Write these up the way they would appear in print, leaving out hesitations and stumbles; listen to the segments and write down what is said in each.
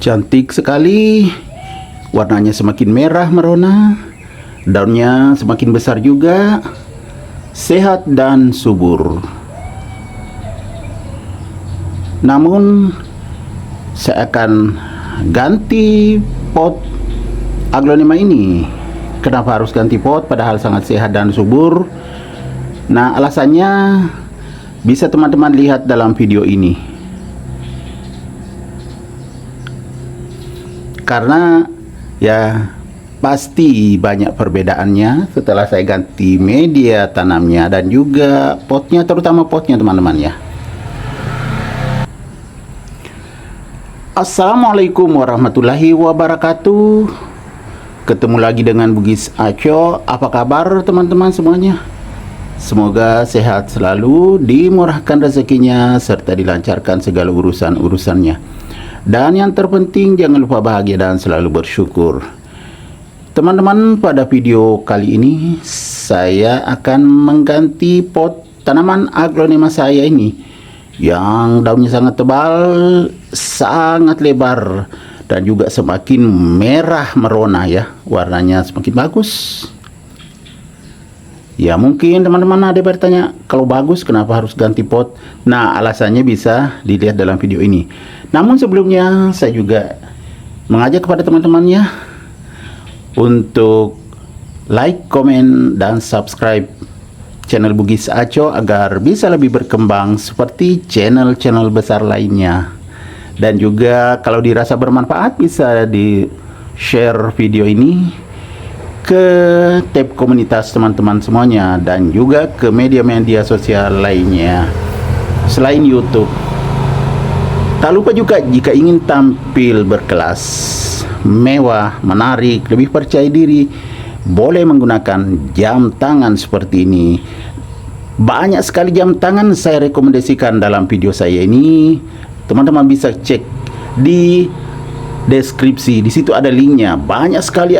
Cantik sekali, warnanya semakin merah merona, daunnya semakin besar juga, sehat dan subur. Namun saya akan ganti pot aglonema ini. Kenapa harus ganti pot padahal sangat sehat dan subur? Nah, alasannya bisa teman-teman lihat dalam video ini. Karena ya pasti banyak perbedaannya setelah saya ganti media tanamnya dan juga potnya, terutama potnya teman-teman ya. Assalamualaikum warahmatullahi wabarakatuh. Ketemu lagi dengan Bugis Aco. Apa kabar teman-teman semuanya? Semoga sehat selalu, dimurahkan rezekinya, serta dilancarkan segala urusan-urusannya. Dan yang terpenting jangan lupa bahagia dan selalu bersyukur. Teman-teman, pada video kali ini saya akan mengganti pot tanaman aglonema saya ini yang daunnya sangat tebal, sangat lebar, dan juga semakin merah merona ya. Warnanya semakin bagus. Ya, mungkin teman-teman ada bertanya, kalau bagus kenapa harus ganti pot? Nah, alasannya bisa dilihat dalam video ini. Namun sebelumnya saya juga mengajak kepada teman-temannya untuk like, komen, dan subscribe channel Bugis Aco agar bisa lebih berkembang seperti channel-channel besar lainnya. Dan juga kalau dirasa bermanfaat bisa di-share video ini ke tab komunitas teman-teman semuanya dan juga ke media-media sosial lainnya selain YouTube. Tak lupa juga jika ingin tampil berkelas, mewah, menarik, lebih percaya diri, boleh menggunakan jam tangan seperti ini. Banyak sekali jam tangan saya rekomendasikan dalam video saya ini. Teman-teman bisa cek di deskripsi, di situ ada linknya. Banyak sekali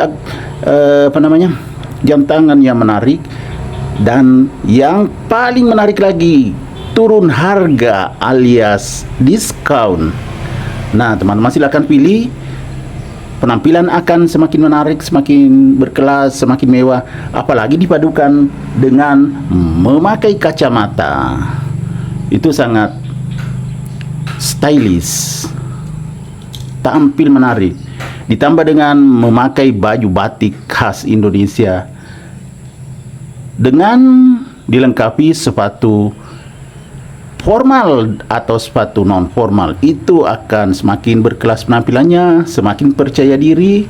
jam tangan yang menarik, dan yang paling menarik lagi, turun harga alias diskon. Nah, teman-teman silakan pilih. Penampilan akan semakin menarik, semakin berkelas, semakin mewah, apalagi dipadukan dengan memakai kacamata. Itu sangat stylish, tampil menarik, ditambah dengan memakai baju batik khas Indonesia dengan dilengkapi sepatu formal atau sepatu non formal, itu akan semakin berkelas penampilannya, semakin percaya diri.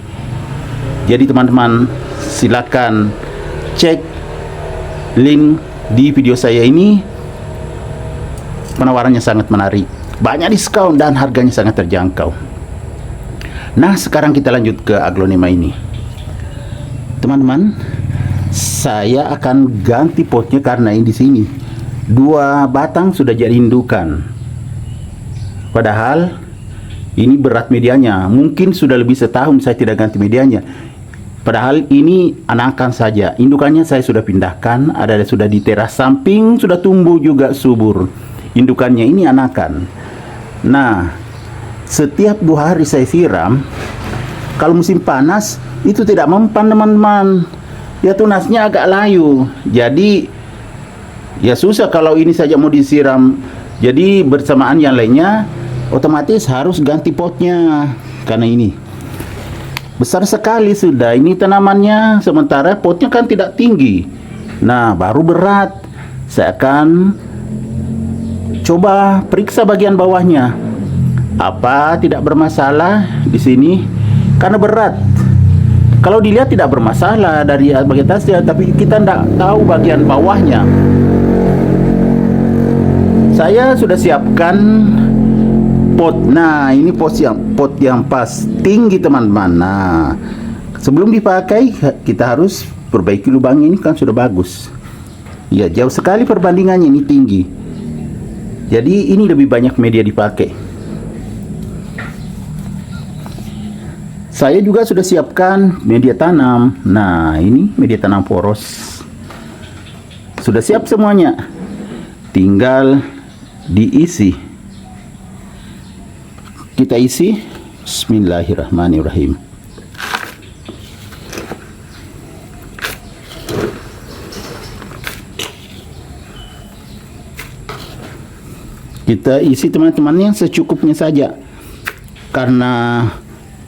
Jadi teman-teman silakan cek link di video saya ini. Penawarannya sangat menarik, banyak diskon dan harganya sangat terjangkau. Nah, sekarang kita lanjut ke aglonema ini. Teman-teman, saya akan ganti potnya karena ini di sini 2 batang sudah jadi indukan. Padahal ini berat medianya, mungkin sudah lebih setahun saya tidak ganti medianya. Padahal ini anakan saja, indukannya saya sudah pindahkan, ada sudah di teras samping, sudah tumbuh juga subur. Indukannya ini anakan. Nah, setiap 2 hari saya siram. Kalau musim panas itu tidak mempan teman-teman, ya tunasnya agak layu, jadi ya susah kalau ini saja mau disiram. Jadi bersamaan yang lainnya otomatis harus ganti potnya, karena ini besar sekali sudah ini tanamannya, sementara potnya kan tidak tinggi. Nah, baru berat. Saya akan coba periksa bagian bawahnya, apa tidak bermasalah di sini, karena berat. Kalau dilihat tidak bermasalah dari bagian atasnya, tapi kita tidak tahu bagian bawahnya. Saya sudah siapkan pot. Nah, ini pot yang pas, tinggi teman-teman. Nah, sebelum dipakai kita harus perbaiki lubangnya, ini kan sudah bagus. Ya, jauh sekali perbandingannya, ini tinggi. Jadi ini lebih banyak media dipakai. Saya juga sudah siapkan media tanam. Nah, ini media tanam poros. Sudah siap semuanya. Tinggal diisi. Kita isi Bismillahirrahmanirrahim. Kita isi teman-temannya secukupnya saja, karena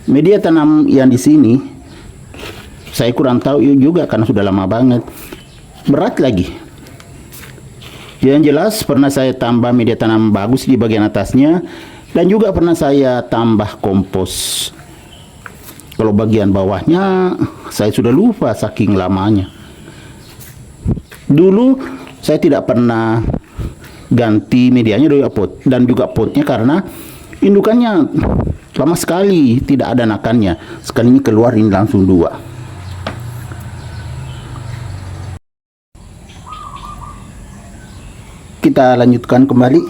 media tanam yang di sini saya kurang tahu juga karena sudah lama banget. Berat lagi. Yang jelas pernah saya tambah media tanam bagus di bagian atasnya, dan juga pernah saya tambah kompos. Kalau bagian bawahnya saya sudah lupa saking lamanya. Dulu saya tidak pernah ganti medianya dan juga potnya karena indukannya lama sekali tidak ada anakannya. Sekalinya keluar ini langsung 2. Kita lanjutkan kembali.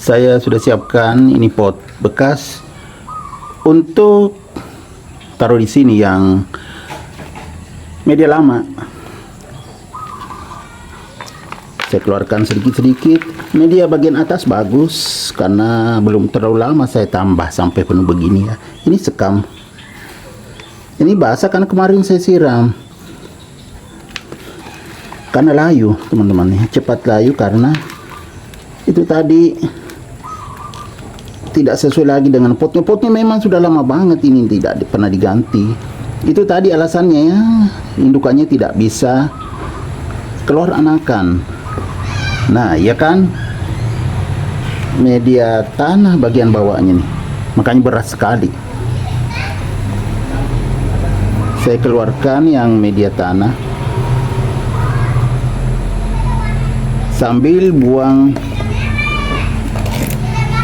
Saya sudah siapkan ini pot bekas untuk taruh di sini yang media lama. Saya keluarkan sedikit-sedikit. Media bagian atas bagus karena belum terlalu lama saya tambah sampai penuh begini ya. Ini sekam. Ini basah karena kemarin saya siram. Karena layu, teman-teman, cepat layu karena itu tadi tidak sesuai lagi dengan potnya. Potnya memang sudah lama banget ini tidak pernah diganti. Itu tadi alasannya ya, indukannya tidak bisa keluar anakan. Nah, ya kan, media tanah bagian bawahnya nih, makanya berat sekali. Saya keluarkan yang media tanah sambil buang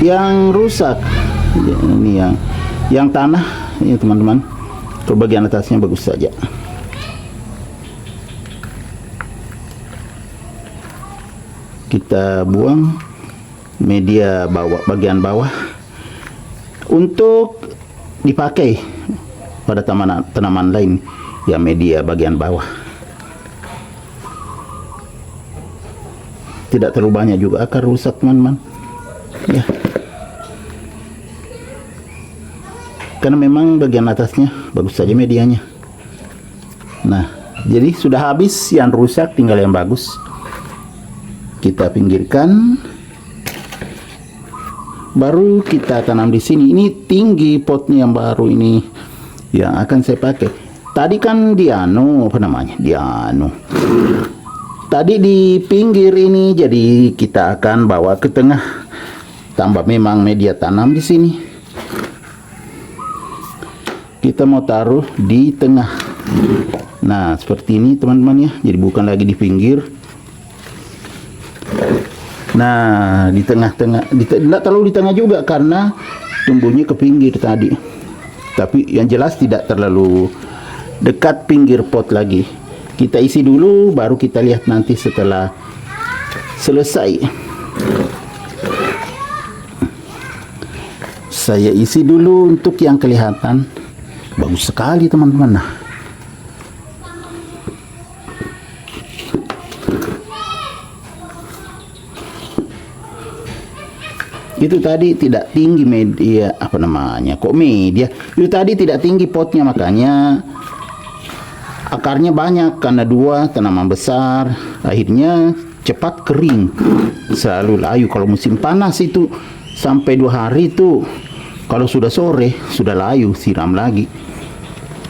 yang rusak. Ini yang tanah ini teman-teman. Kalau bagian atasnya bagus saja. Kita buang media bawah, bagian bawah untuk dipakai pada tanaman lain ya, media bagian bawah. Tidak terlalu banyak juga akar rusak teman-teman ya, karena memang bagian atasnya bagus saja medianya. Nah, jadi sudah habis yang rusak, tinggal yang bagus. Kita pinggirkan, baru kita tanam di sini. Ini tinggi potnya yang baru ini yang akan saya pakai. Tadi kan tadi di pinggir ini, jadi kita akan bawa ke tengah. Tambah memang media tanam di sini. Kita mau taruh di tengah. Nah, seperti ini teman-teman ya. Jadi bukan lagi di pinggir. Nah, di tengah-tengah, tidak terlalu di tengah juga karena tumbuhnya ke pinggir tadi. Tapi yang jelas tidak terlalu dekat pinggir pot lagi. Kita isi dulu, baru kita lihat nanti setelah selesai. Saya isi dulu untuk yang kelihatan. Bagus sekali teman-teman. Nah, itu tadi tidak tinggi media, itu tadi tidak tinggi potnya, makanya akarnya banyak karena 2 tanaman besar, akhirnya cepat kering, selalu layu. Kalau musim panas itu sampai 2 hari itu, kalau sudah sore sudah layu, siram lagi.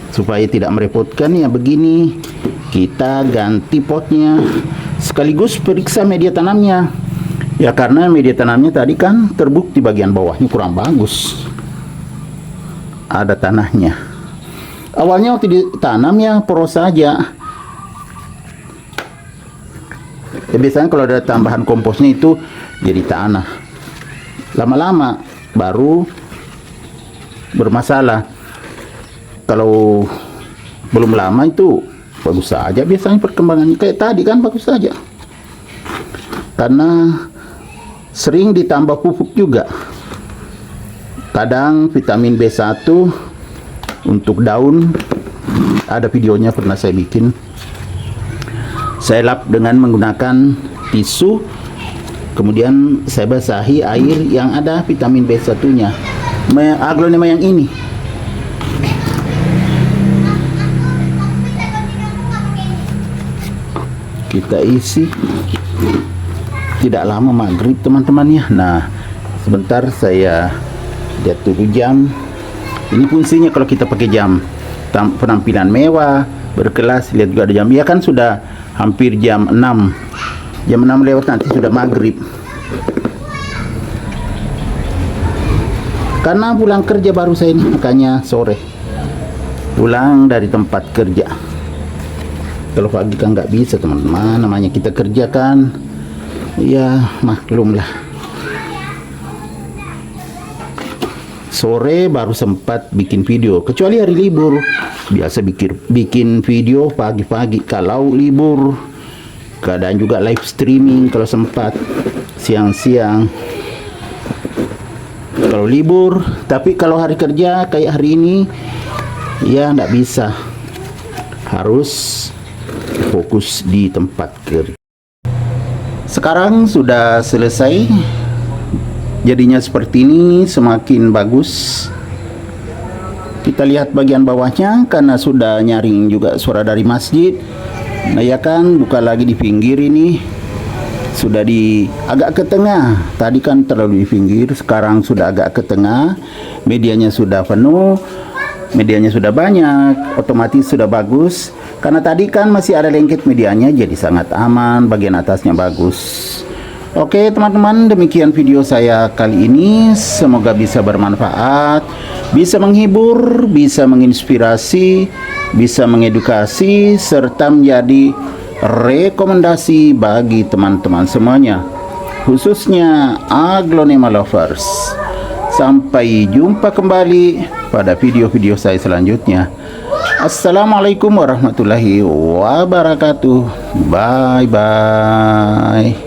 Supaya tidak merepotkan ya begini, kita ganti potnya sekaligus periksa media tanamnya. Ya karena media tanamnya tadi kan terbukti bagian bawahnya kurang bagus, ada tanahnya. Awalnya waktu ditanam ya poros saja. Ya, biasanya kalau ada tambahan komposnya itu jadi tanah. Lama-lama baru bermasalah. Kalau belum lama itu bagus saja biasanya perkembangannya. Kayak tadi kan bagus saja. Karena sering ditambah pupuk juga. Kadang vitamin B1 untuk daun, ada videonya pernah saya bikin. Saya lap dengan menggunakan tisu Kemudian saya basahi air yang ada vitamin B1-nya, aglonema yang ini. Kita isi. Tidak lama maghrib teman-teman ya. Nah, sebentar saya lihat dulu jam. Ini fungsinya kalau kita pakai jam penampilan mewah, berkelas. Lihat juga ada jam. Ya kan sudah hampir jam 6. Jam 6 lewat nanti sudah maghrib. Karena pulang kerja baru saya ini, makanya sore. Pulang dari tempat kerja. Kalau pagi kan nggak bisa teman-teman, namanya kita kerja kan. Ya maklum lah. Sore baru sempat bikin video, kecuali hari libur biasa bikin video pagi-pagi. Kalau libur kadang juga live streaming kalau sempat siang-siang kalau libur. Tapi kalau hari kerja kayak hari ini ya nggak bisa, harus fokus di tempat kerja. Sekarang sudah selesai, jadinya seperti ini, semakin bagus. Kita lihat bagian bawahnya, karena sudah nyaring juga suara dari masjid. Nah ya kan, buka lagi di pinggir ini, sudah agak ke tengah. Tadi kan terlalu di pinggir, sekarang sudah agak ke tengah. Medianya sudah penuh, medianya sudah banyak, otomatis sudah bagus. Karena tadi kan masih ada lengket medianya, jadi sangat aman. Bagian atasnya bagus. Oke teman-teman, demikian video saya kali ini. Semoga bisa bermanfaat, bisa menghibur, bisa menginspirasi, bisa mengedukasi, serta menjadi rekomendasi bagi teman-teman semuanya, khususnya aglonema lovers. Sampai jumpa kembali pada video-video saya selanjutnya. Assalamualaikum warahmatullahi wabarakatuh. Bye bye.